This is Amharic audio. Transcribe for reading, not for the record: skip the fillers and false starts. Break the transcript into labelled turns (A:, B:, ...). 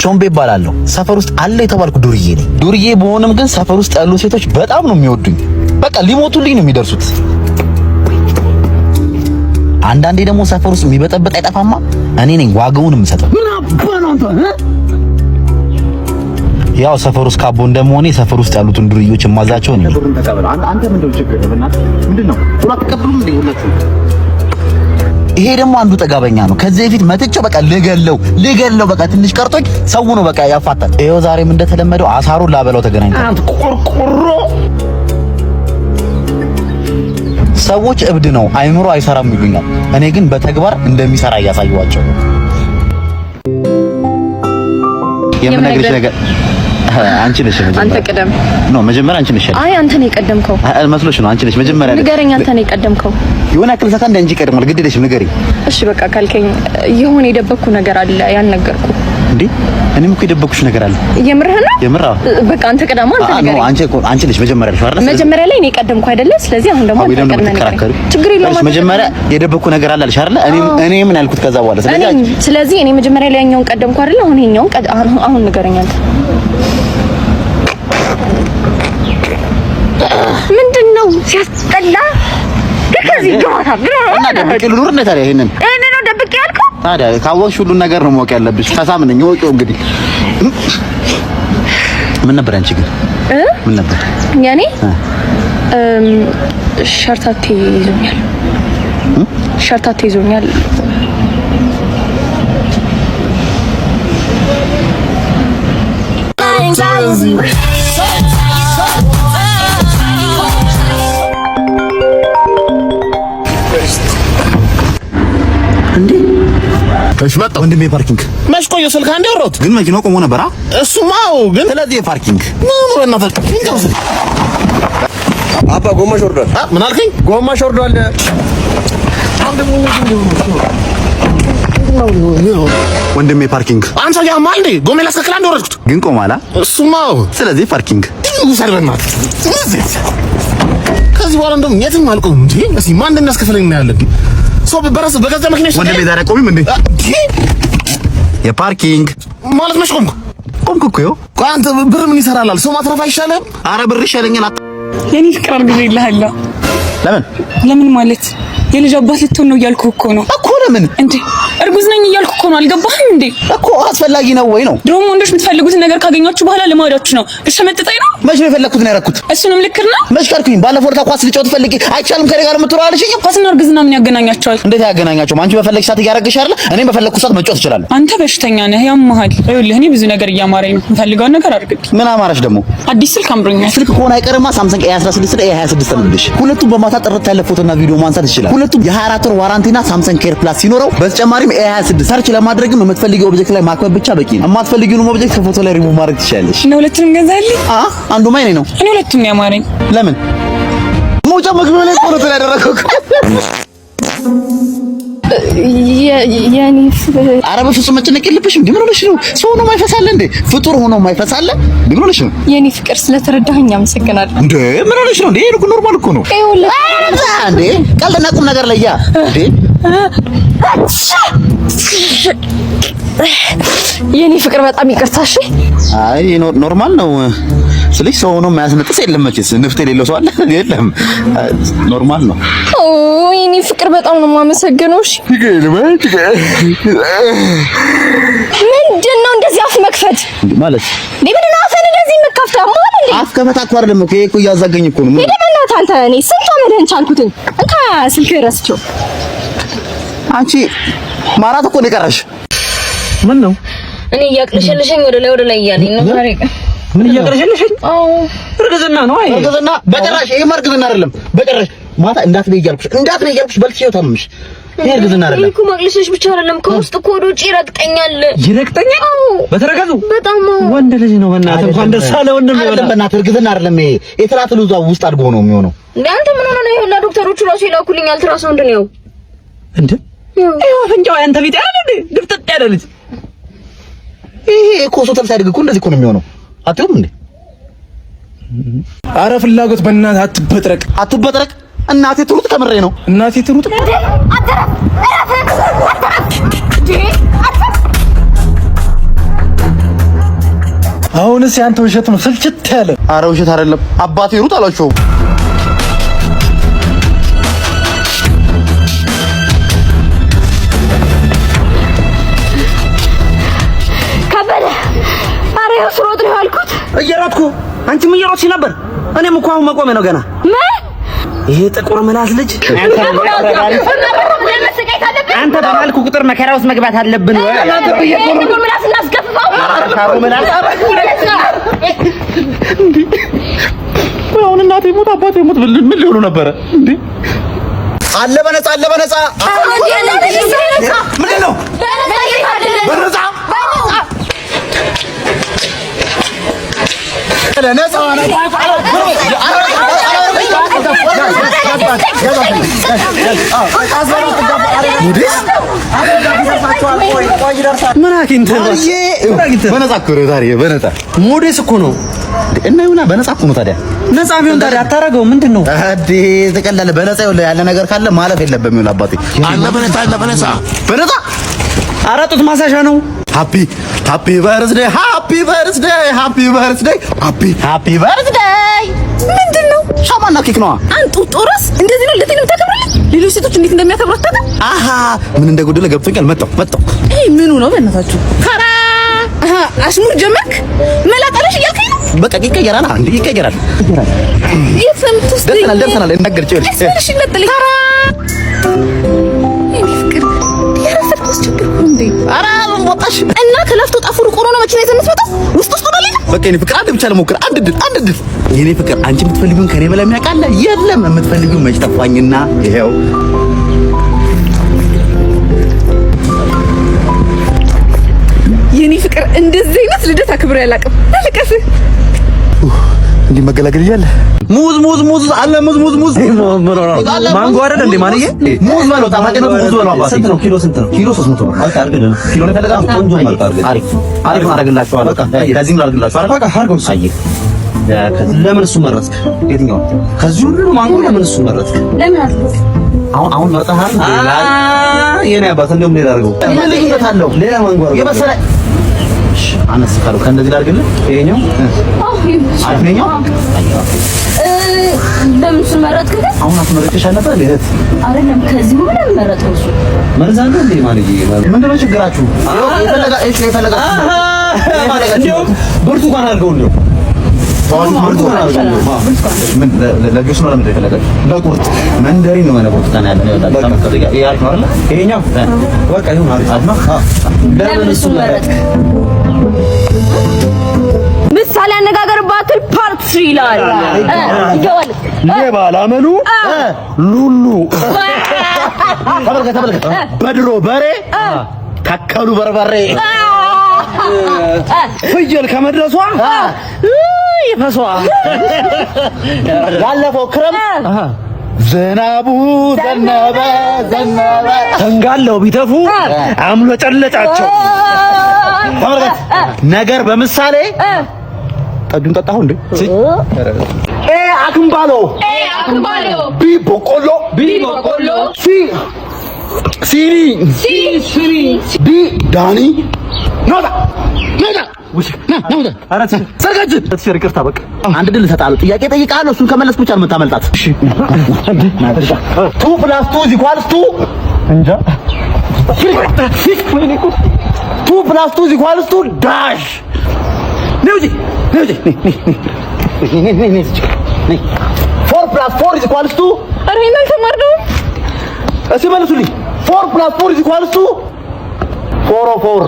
A: ቾምቤ ይባላለሁ። ሰፈር ውስጥ አለ የተባልኩ ዱርዬ ነኝ። ዱርዬ በሆንም ግን ሰፈር ውስጥ ያሉ ሴቶች በጣም ነው የሚወዱኝ። በቃ ሊሞቱልኝ ነው የሚደርሱት። አንዳንዴ ደግሞ ሰፈር ውስጥ የሚበጠበጥ አይጠፋማ። እኔ ነኝ ዋጋውን የምሰጠው።
B: ምን አባ ነው አንተ?
A: ያው ሰፈር ውስጥ ካቦ እንደመሆኔ ሰፈር ውስጥ ያሉትን ዱርዬዎች የማዛቸው ነው።
B: አንተ ምንድነው ችግር? ምንድነው ቁራ ተቀብሉም እንዴ ሁላችሁ?
A: ይሄ ደግሞ አንዱ ጠጋበኛ ነው። ከዚህ በፊት መጥቼው በቃ ልገለው በቃ ትንሽ ቀርቶኝ ሰው ነው በቃ ያፋታል። ይሄው ዛሬም እንደተለመደው አሳሩን ላበላው ተገናኝተን።
B: አንተ ቆርቆሮ
A: ሰዎች እብድ ነው አይምሮ አይሰራም ይሉኛል። እኔ ግን በተግባር እንደሚሰራ እያሳየኋቸው ነው። የምነግርሽ ነገር አንቺ ነሽ መጀመሪያ።
C: አንተ ቀደም
A: ነው መጀመሪያ አንቺ ነሽ።
C: አይ አንተ ነህ የቀደምከው
A: መስሎሽ ነው። አንቺ ነሽ መጀመሪያ።
C: ንገረኝ፣ አንተ ነህ የቀደምከው።
A: የሆነ ያክል ሰከንድ እንጂ ቀድሟል። ግድ የለሽም ንገሪኝ።
C: እሺ በቃ ካልከኝ የሆነ የደበቅኩ ነገር አለ ያልነገርኩ።
A: እንዴ እኔም እኮ የደበቅኩሽ ነገር አለ።
C: የምርህ ነው?
A: የምር?
C: በቃ አንተ ቀደም አንተ ንገረኝ።
A: አንቺ ነሽ መጀመሪያ ልሽ አይደል?
C: መጀመሪያ ላይ እኔ ቀደምኩ አይደለ? ስለዚህ አሁን ደግሞ አንተ ቀደም ነገር ችግር የለውም።
A: መጀመሪያ የደበቅኩ ነገር አለ አልሽ አይደል? እኔ ምን ያልኩት ከዛ በኋላ
C: ስለዚህ እኔ መጀመሪያ ላይ ያኛውን ቀደምኩ አይደለ? አሁን ይሄኛውን አሁን ንገረኝ አንተ። ምንድነው ሲያስጠላ? ከዚህ ጋታ
A: እና ደብቄ ልኑር እንዴ ታዲያ? ይሄንን
C: ነው ደብቄ ያልከው?
A: ታዲያ ካወቅሽ ሁሉን ነገር ነው ማወቅ ያለብሽ። ከሳም ነኝ ወጪው እንግዲህ ምን ነበር አንቺ ግን ምን ነበር
C: ያኔ ሸርታቴ ይዞኛል
A: እንዴ
B: እሺ መጣሁ።
A: ወንድሜ ፓርኪንግ
B: መች ቆየሁ። ስልክ አንዴ አወራሁት
A: ግን መኪናው ቆሞ ነበር።
B: እሱማው ግን
A: ስለዚህ ፓርኪንግ
B: ምን
D: አባ ጎማሽ ወርዷል።
B: ምን አልከኝ?
D: ጎማሽ ወርዷል።
A: ወንድሜ ፓርኪንግ
B: አንተ ያማል እንዴ? ጎሜ ላስከክል አንዴ ወረድኩት
A: ግን ቆማላ።
B: እሱማው
A: ስለዚህ ፓርኪንግ
B: ሰልበናት። ከዚህ በኋላ እንደውም የትም አልቆም እንዴ። እስኪ ማን እንደሚያስከፍለኝ እናያለን። ሰው በራስ በገዛ መኪና
A: ወንድሜ ዛሬ ቆሚም እንዴ? የፓርኪንግ
B: ማለት መች ቆምኩ
A: እኮ ይኸው።
B: ቆይ አንተ ብር ምን ይሰራላል? ሰው ማትረፍ አይሻልም?
A: አረ ብር ይሻለኛል።
E: የኔ ፍቅር አርግዤልሃለሁ። ለምን ማለት የልጅ አባት ልትሆን ነው እያልኩህ እኮ ነው
A: እኮ። ለምን እንዴ?
E: እርጉዝ ነኝ እያልኩ እኮ ነው። አልገባህም እንዴ?
A: እኮ አስፈላጊ ነው ወይ ነው?
E: ድሮም ወንዶች የምትፈልጉትን ነገር ካገኛችሁ በኋላ ለማወዳችሁ ነው። ልትሸመጥጠኝ ነው?
A: መች ነው የፈለኩትን ያደረኩት?
E: እሱንም ልክር ነው።
A: መች ካልኩኝ ባለፈው ዕለት ኳስ ልጫወት ፈልጌ አይቻልም ከኔ ጋር የምትሮጥ አለሽኝ።
E: ኳስና እርግዝና ምን ያገናኛቸዋል?
A: እንዴት ያገናኛቸውም? አንቺ በፈለግሽ ሰዓት እያረግሽ አይደል? እኔም በፈለግኩ ሰዓት መጫወት እችላለሁ።
E: አንተ በሽተኛ ነህ፣ ያመሃል። ይኸውልህ እኔ ብዙ ነገር እያማረኝ ነው። የምፈልገውን ነገር አድርግልኝ።
A: ምን አማረሽ ደግሞ?
E: አዲስ ስልክ አምሮኛል።
A: ስልክ ከሆነ አይቀርማ ሳምሰንግ A16 እና A26 ነው ልልሽ። ሁለቱም በማታ ጥርት ያለ ፎቶና ቪዲዮ ማንሳት ይችላል። ሁለቱም የ24 ወር ዋራንቲና ሳምሰንግ ኬር ፕላስ ሲኖረው በተጨማሪም A26 ሰርች ለማድረግም የምትፈልጊው ኦብጀክት ላይ ማክበብ ብቻ በቂ ነው። የማትፈልጊውን ኦብጀክት ከፎቶ ላይ ሪሙቭ ማድረግ ትችላለሽ።
E: እና ሁለቱንም ገዛልኝ?
A: አንዱ ማይኔ ነው።
E: እኔ ሁለቱም ነው ያማረኝ።
A: ለምን? መውጫ መግቢያው ላይ ፎቶ ላይ ያደረኩት
C: ያኔ
A: ኧረ በፍጹም መጨነቅ የለብሽም። ምን ሆነሽ ነው? ሰው ሆኖ ማይፈሳለ እንዴ? ፍጡር ሆኖ ማይፈሳለ? ምን ሆነሽ ነው?
C: የኔ ፍቅር ስለተረዳኸኝ አመሰግናለሁ።
A: እንዴ ምን ሆነሽ ነው? እንዴ እኮ ኖርማል እኮ ነው። እንዴ ቀልድና ቁም ነገር ለያ እንዴ
C: የኔ ፍቅር በጣም ይቅርታ። እሺ
A: አይ ኖርማል ነው ስልሽ ሰው ሆኖ የማያስነጥስ የለም መቼስ። ንፍት የሌለው ሰው አለ? የለም ኖርማል ነው።
C: የኔ ፍቅር በጣም ነው የማመሰግነው። እሺ ምንድነው እንደዚህ አፍ መክፈት
A: ማለት?
C: ምንድነው አፍን እንደዚህ መክፈት ማለት እንዴ?
A: አፍ ከፈታ እኮ አይደለም እኮ ይሄ እኮ እያዛገኝ እኮ ነው።
C: ምንድነው አንተ? እኔ ስንት አመደን ቻልኩትኝ እንካ ስልክ ረስቸው።
A: አንቺ ማራት እኮ ነው የቀረሽ።
F: ምን ነው
C: እኔ እያቅለሸለሸኝ ወደ ላይ እያለኝ ነው ዛሬ።
F: ምን እያቅለሸለሸኝ?
C: አዎ
F: እርግዝና ነው። አይ
A: እርግዝና በጭራሽ። ይሄ እርግዝና አይደለም በጭራሽ። ማታ እንዳትነይ እያልኩሽ በልቼው ታምምሽ። ይሄ እርግዝና አይደለም
C: እኮ። ማቅለሸሽ ብቻ አይደለም ከውስጥ እኮ ወደ ውጪ ይረግጠኛል።
F: ይረግጠኛል? በተረገዙ
C: በጣም
F: ወንድ ልጅ ነው። በእናትህ እንኳን ደስ አለ ወንድም።
A: በእናትህ እርግዝና አይደለም ይሄ። የትራትሉ እዛው ውስጥ አድጎ ነው የሚሆነው።
C: እንዴ አንተ ምን ሆነ ነው? ይኸውልህ ዶክተሮቹ ራሱ ይላኩልኝ አልትራሳውንድ ነው
F: እንዴ? ይሄው አፍንጫው ያንተ ቢጤ አይደል እንዴ? ድፍጥጥ ያለ ልጅ
A: ይሄ እኮ ሶተል ሳይድግ እኮ እንደዚህ እኮ ነው የሚሆነው። አትዩም እንዴ?
D: አረ ፍላጎት በእናትህ
A: አትበጥረቅ። እናቴ ትሩጥ ከምሬ ነው።
D: እናቴ ትሩጥ አሁንስ ያንተ ውሸት ነው ስልችት ያለ።
A: ኧረ ውሸት አይደለም አባቴ ሩጥ አላቸው።
C: ከበደ ኧረ ይኸው ስሮጥ ነው ያልኩት።
F: እየሮጥኩ አንቺም እየሮጥሽ ነበር። እኔም እኮ አሁን መቆሜ ነው ገና። ይሄ ጥቁር ምላስ ልጅ አንተ በማልኩ ቁጥር መከራ ውስጥ መግባት አለብን ወይ? ጥቁር ምላስ እናስገፍፈው።
A: አሁን እናቴ ሞት አባቴ ሞት ምን ሊሆኑ ነበረ እንዴ? አለ በነፃ ምንድን ነው በነፃ
F: ምን አግኝተህ
A: በነፃ እኮ ነው ዛሬ በነፃ
F: ሞዴስ እኮ ነው
A: እና ይሁና በነፃ እኮ ነው። ታዲያ
F: ነፃ ቢሆን ታዲያ አታረገው ምንድን ነው
A: አዲ ተቀላለ በነፃ ያለ ነገር ካለ ማለፍ የለበም ይሁን አባቴ
B: አለ በነፃ
F: ኧረ ጡት ማሳሻ ነው።
A: ሃፒ በርዝዴይ
C: ምንድን ነው
A: ሻማና ኬክ ነዋ።
C: አንቱ ጦረስ እንደዚህ ነው ለቴንም ተከብረልኝ። ሌሎች ሴቶች እንዴት እንደሚያከብሩት ታታ
A: አሃ ምን እንደጎደለ ገብቶኛል። መጣው
C: ይሄ ምኑ ነው በእናታችሁ? ፈራ አሽሙር ጀመርክ መላጣለሽ እያልከኝ ነው።
A: በቃ ይቀየራል። አንዴ ይቀየራል።
C: የሰምቱስ
A: ደርሰናል እናገር ጭል
C: እሺ ለጥልኝ ፈራ እኔ ፍቅር ያረፈድኩስ ችግር እንዴ? ኧረ ወጣሽ እና ከለፍቶ ጣፉሩ ቆሮ ነው መኪና ይዘህ የምትመጣው ውስጥ ነው።
A: በቃ የኔ ፍቅር አንድ ብቻ ልሞክር። አንድ ድል የኔ ፍቅር አንቺ የምትፈልጊውን ከኔ በላይ የሚያውቃለ የለም። የምትፈልጊውን መች ጠፋኝና ይሄው
C: የኔ ፍቅር እንደዚህ አይነት ልደት አክብሬ አላውቅም። አልቀስ
A: እንዴ መገላገል ይያለ ሙዝ አለ ሙዝ
F: ማንጎ አይደል እንዴ ማንዬ?
A: ሙዝ ነው ታማቂ ነው። ሙዝ ነው አባቴ።
F: ስንት ነው ኪሎ? 300 ብር። በቃ አርገን ኪሎ ነው ፈለጋ ቆንጆ ነው። አሪፍ አረግላችኋለሁ። በቃ ከዚህም ላርግላችኋለሁ። በቃ አርገው ሳይ ለምን እሱ መረጥክ? የትኛው ከዚህ ሁሉ ማንጎ ለምን እሱ መረጥክ?
C: ለምን አትሉት?
F: አሁን መርጠሃል። የኔ አባት እንደውም ሌላ አድርገው
A: ምን ልዩነት አለው?
F: ሌላ ማንጎ አድርገው
A: የበሰለ አነስ ካለው ከእንደዚህ ላድርግልህ። ይሄኛው አሪፍኛው
C: ለምን እሱ መረጥክ?
A: አሁን አስመረጥሽ ነበር ለእህት
C: አይደለም ከዚህ ሁሉ ለምን መረጥክ? እሱ
F: መርዛለሁ እንዴ ማንዬ?
A: ምንድነው ችግራችሁ?
F: እንደው ብርቱካን አድርገው እንደው
A: ምን ለጁስ ነው ለምን ተፈለገ? ለቁርጥ መንደሪን ነው ማለት ብርቱካን ያለ ነው። ተመከረ ያ ነው አይደል?
F: ይሄኛው በቃ ይሁን አሪፍ ነው።
C: ለምን እሱ መረጥክ? ምሳሌ አነጋገር ባትል ፓርት 3 ይላል። ይገባል
A: ለባላመሉ ሉሉ ተበልከ በድሮ በሬ ታከሉ በርበሬ
F: ፍየል ከመድረሷ ይፈሷ
A: ያለፈው ክረምት ዝናቡ ዘነበ
F: ተንጋለው ቢተፉ አምሎ ጨለጫቸው
A: ተመልከት ነገር በምሳሌ ጠጁን ጠጣሁ እንዴ? አክምባሎ ቢ በቆሎ ሲኒ ዲ ዳኒ ኖዳ
F: ይቅርታ በቃ
A: አንድ ድል እሰጥሃለሁ። ጥያቄ እጠይቅሃለሁ። እሱን ከመለስክ ብቻ ነው የምታመልጣት። ቱ ፕላስ ቱ ኢኳልስ ቱ እንጃ ቱ ፕላስ ቱ ኢኳልስ ቱ ዳሽ ፎር ፕላስ ፎር ኢኳልስ ቱ
C: አረ እናንተ ማርዶ
A: እስኪ መልሱልኝ። ፎር ፕላስ ፎር ኢኳልስ ቱ ፎር